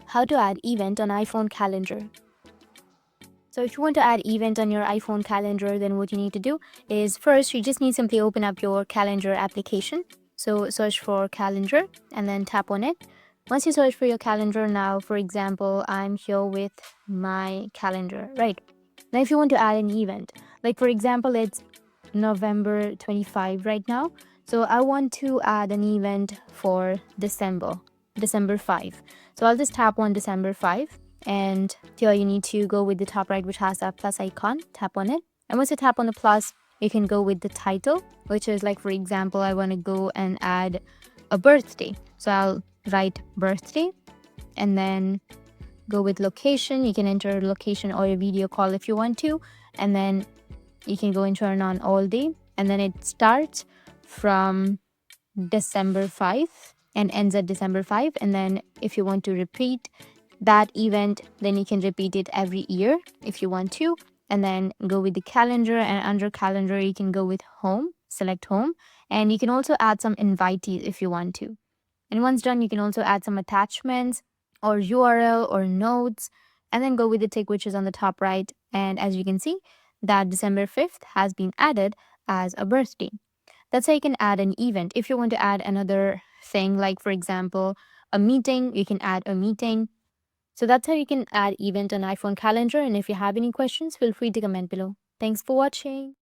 How to add event on iPhone calendar. So if you want to add event on your iPhone calendar, then what you need to do is first you just need simply open up your calendar application. So search for calendar and then tap on it. Once you search for your calendar, now for example, I'm here with my calendar, right? Now if you want to add an event, like for example, it's November 25 right now. So I want to add an event for December 5. So I'll just tap on December 5, and here you need to go with the top right, which has that plus icon. Tap on it. And once you tap on the plus, you can go with the title, which is like, for example, I want to go and add a birthday. So I'll write birthday and then go with location. You can enter location or a video call if you want to. And then you can go and turn on all day. And then it starts from December 5 and ends at December 5. And then if you want to repeat that event, then you can repeat it every year if you want to. And then go with the calendar, and under calendar you can go with home, select home, and you can also add some invitees if you want to. And once done, you can also add some attachments or URL or notes, and then go with the tick which is on the top right. And as you can see, that December 5th has been added as a birthday. That's how you can add an event. If you want to add another thing, like for example, a meeting, you can add a meeting. So that's how you can add event on iPhone calendar. And if you have any questions, feel free to comment below. Thanks for watching.